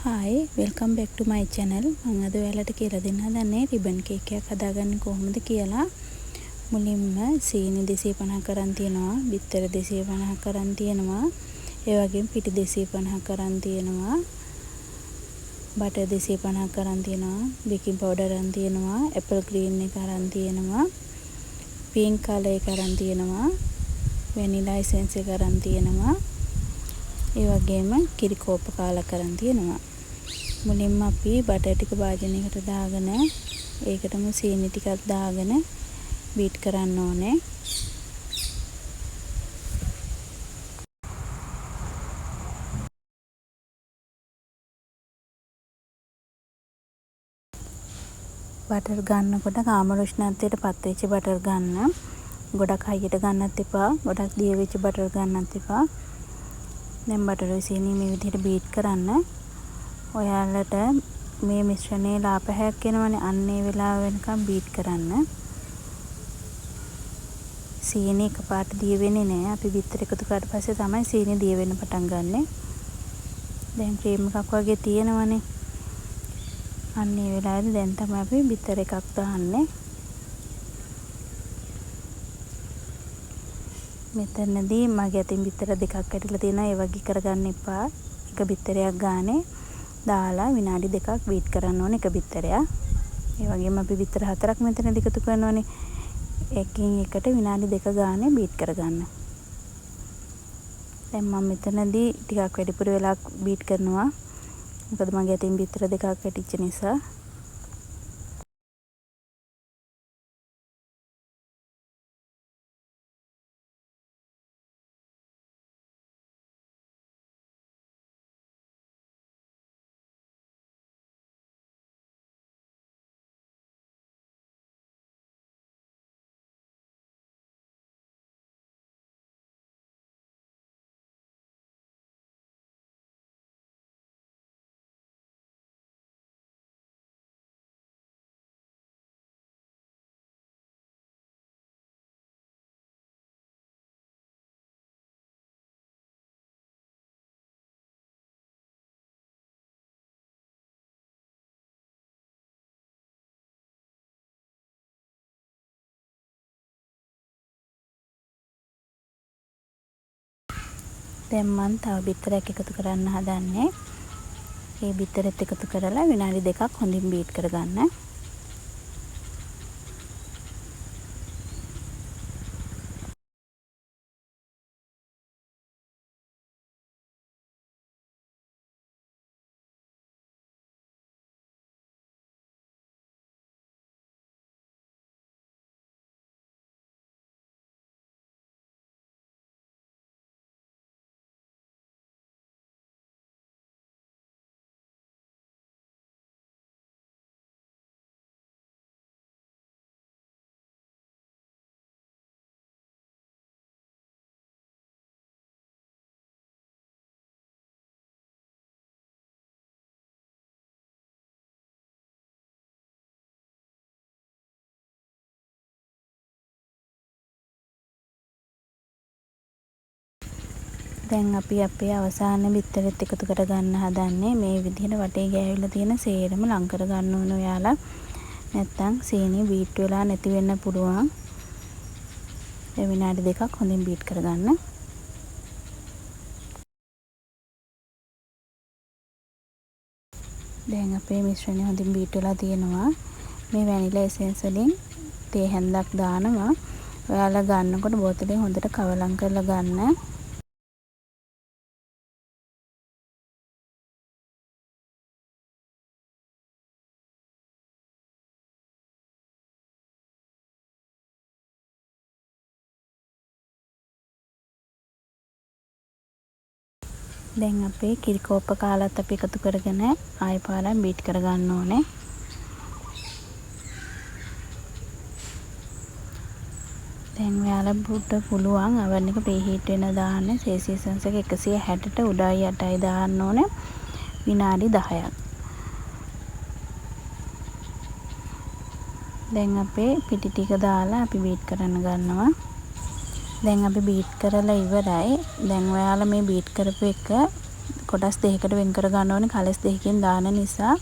Hi, welcome back to my channel. මම අද ඔයාලට කියලා දෙන්න හදන්නේ රිබන් කේක් එකක් හදාගන්නේ කොහොමද කියලා. මුලින්ම සීනි 250ක් අරන් තියනවා, බිත්තර 250ක් අරන් තියනවා, ඒ වගේම පිටි 250ක් අරන් තියනවා, බටර් 250ක් අරන් තියනවා, බේකින් පවුඩර් අරන් තියනවා, ඇපල් ක්‍රීම් එක අරන් තියනවා, පින්ක් කලර් එක අරන් තියනවා, වැනිලා එසෙන්ස් එක අරන් තියනවා, ඒ වගේම කිරි කෝප්ප කාලක් අරන් තියනවා. මුලින්ම අපි බටර් ටික භාජනයකට දාගෙන ඒකටම සීනි ටිකක් දාගෙන බීට් කරන්න ඕනේ. බටර් ගන්නකොට කාමර උෂ්ණත්වයට පත් වෙච්ච බටර් ගන්න. ගොඩක් හයියට ගන්නත් එපා, ගොඩක් දිය වෙච්ච බටර් ගන්නත් එපා. දැන් බටර් සීනි මේ විදිහට බීට් කරන්න. ඔයාලට මේ මිශ්‍රණයේ ලාපහයක් එනවනේ, අන්න ඒ වෙලාව වෙනකම් බීට් කරන්න. සීනි එකපාරට දිය වෙන්නේ නැහැ. අපි බිත්තර එකතු කරලා පස්සේ තමයි සීනි දිය වෙන්න පටන් ගන්නෙ. දැන් ක්‍රීම් එකක් වගේ තියෙනවනේ. අන්න ඒ වෙලාවේදී දැන් තමයි අපි බිත්තර එකක් දාන්නේ. මෙතනදී මගේ අතින් බිත්තර දෙකක් ඇටිලා තියෙනවා. ඒ වගේ කරගන්න එපා. එක බිත්තරයක් ගානේ දාලා විනාඩි 2ක් බීට් කරන්න ඕනේ එක බිත්තරයක්. ඒ වගේම අපි බිත්තර 4ක් මෙතනදී එකතු කරනවානේ. එකින් එකට විනාඩි 2 ගානේ බීට් කරගන්න. දැන් මම මෙතනදී ටිකක් වැඩිපුර වෙලා බීට් කරනවා. මොකද මගේ අතින් බිත්තර දෙකක් ඇටිච්ච නිසා. දැන් මම තව බිත්තරයක් එකතු කරන්න හදන්නේ. මේ බිත්තරෙත් එකතු කරලා විනාඩි 2ක් හොඳින් බීට් කරගන්න. දැන් අපි අපේ අවසාන බිත්තරෙත් එකතු කරගන්න හදන්නේ. මේ විදිහට වටේ ගෑවිලා තියෙන සේරම ලං කර ගන්න ඕන ඔයාලා. නැත්තම් සීනි බීට් වෙලා නැති වෙන්න පුළුවන්. ඒ විනාඩි 2ක් හොඳින් බීට් කරගන්න. දැන් අපේ මිශ්‍රණය හොඳින් බීට් වෙලා තියෙනවා. මේ වැනිලා එසෙන්ස් වලින් තේ හැන්දක් දානවා. ඔයාලා ගන්නකොට බෝතලේ හොඳට කවලම් කරලා ගන්න. දැන් අපේ කිරි කෝප්ප කාලත් අපි එකතු කරගෙන ආයෙ පාරක් බීට් කරගන්න ඕනේ. දැන් ඔයාලා බුට පුළුවන් oven එක ප්‍රීහීට් වෙන දාන්න. සෙල්සියස් එක 160ට උඩයි යටයි දාන්න ඕනේ විනාඩි 10ක්. දැන් අපේ පිටි ටික දාලා අපි බීට් කරන්න ගන්නවා. දැන් අපි බීට් කරලා ඉවරයි. දැන් ඔයාලා මේ බීට් කරපු එක කොටස් දෙකකට වෙන් කර ගන්න ඕනේ කලස් දෙකකින් දාන නිසා.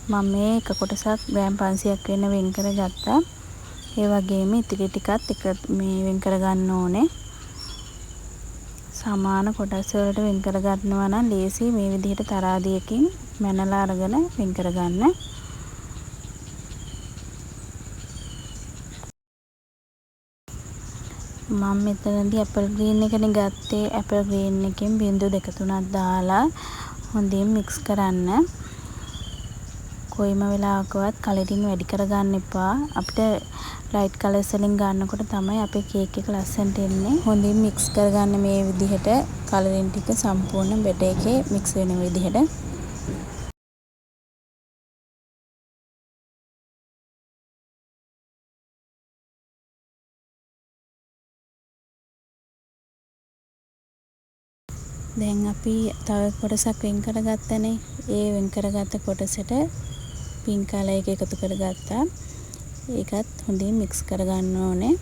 මම මේ එක කොටසක් ග්‍රෑම් 500ක් වෙන වෙන් කරගත්තා. ඒ වගේම ඉතිරි ටිකත් එක මේ වෙන් කර ගන්න ඕනේ. සමාන කොටස් වලට වෙන් කර ගන්නවා නම් ලේසි මේ විදිහට තරාදියකින් මැනලා අරගෙන වෙන් කර ගන්න. මම මෙතනදී ඇපල් ග්‍රීන් එකනේ ගත්තේ. ඇපල් ග්‍රීන් එකෙන් බිංදු 2 3ක් දාලා හොඳින් මික්ස් කරන්න. කොයිම වෙලාවකවත් කලරින් වැඩි කරගන්න එපා. අපිට ලයිට් කලර්ස් වලින් ගන්නකොට තමයි අපේ කේක් එක ලස්සනට එන්නේ. හොඳින් මික්ස් කරගන්න මේ විදිහට කලරින් ටික සම්පූර්ණ බැටර් එකේ මික්ස් වෙන විදිහට. දැන් අපි තව කොටසක් වෙන් කරගත්තනේ. ඒ වෙන් කරගත්ත කොටසට පින්ක් කලර් එක එකතු කරගත්තා. ඒකත් හොඳින් මික්ස් කරගන්න ඕනේ.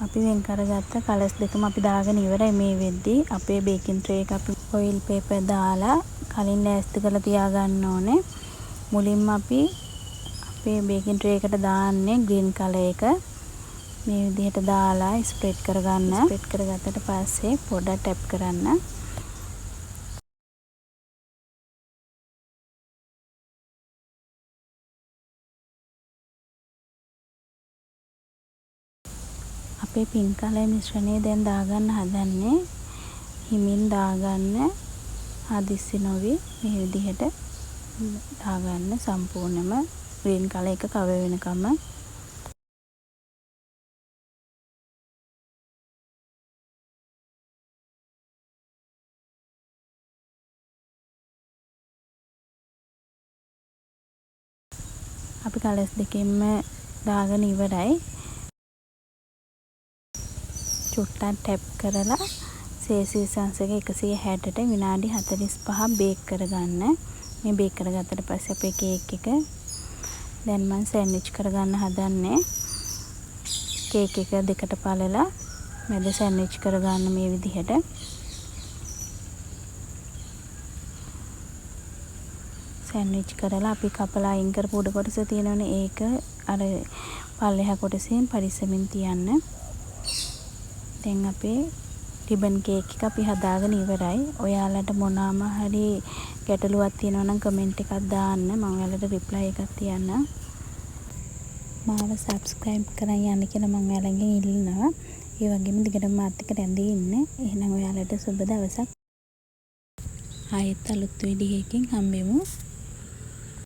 අපි වෙන් කරගත්ත කලර්ස් දෙකම අපි දාගෙන ඉවරයි. මේ වෙද්දී අපේ බේකින් ට්‍රේ එක අපි ඔයිල් පේපර් දාලා කලින් ලෑස්ති කරලා තියාගන්න ඕනේ. මුලින්ම අපි අපේ බේකින් ට්‍රේ එකට දාන්නේ ග්‍රීන් කලර් එක. මේ විදිහට දාලා ස්ප්‍රෙඩ් කරගන්න. ස්ප්‍රෙඩ් කරගත්තට පස්සේ පොඩ්ඩක් ටැප් කරන්න. අපේ පින්ක් කලර් මිශ්‍රණය දැන් දාගන්න හදන්නේ. හිමින් දාගන්න. හදිස්සි නොවි මේ විදිහට දාගන්න සම්පූර්ණයෙන්ම ග්‍රීන් කලර් එක කවර් වෙනකම්. අපි කලර්ස් දෙකෙන්ම දාගෙන ඉවරයි. චුට්ටක් ටැප් කරලා සෙල්සියස් එක 160ට විනාඩි 45ක් බේක් කරගන්න. මේ බේක් කරගත්තට පස්සේ අපේ කේක් එක දැන් මම සෑන්ඩ්විච් කරගන්න හදන්නේ. කේක් එක දෙකට පළලා මැද සෑන්ඩ්විච් කරගන්න මේ විදිහට. සෑන්ඩ්විච් කරලා අපි කපලා අයින් කරපු උඩ කොටස තියෙනවනේ ඒක අර පල්ලෙහා කොටසෙන් පරිස්සමින් තියන්න. දැන් අපේ රිබන් කේක් එක අපි හදාගෙන ඉවරයි. ඔයාලට මොනවාම හරි ගැටලුවක් තියෙනවා නම් කමෙන්ට් එකක් දාන්න. මම ඔයාලට රිප්ලයි එකක් තියන්නම්. මාව සබ්ස්ක්‍රයිබ් කරන් යන්න කියලා මම ඔයාලගෙන් ඉල්ලනවා. ඒ වගේම දිගටම මාත් එක්ක රැඳී ඉන්න. එහෙනම් ඔයාලට සුබ දවසක්. ආයෙත් අලුත් වීඩියෝ එකකින් හම්බෙමු.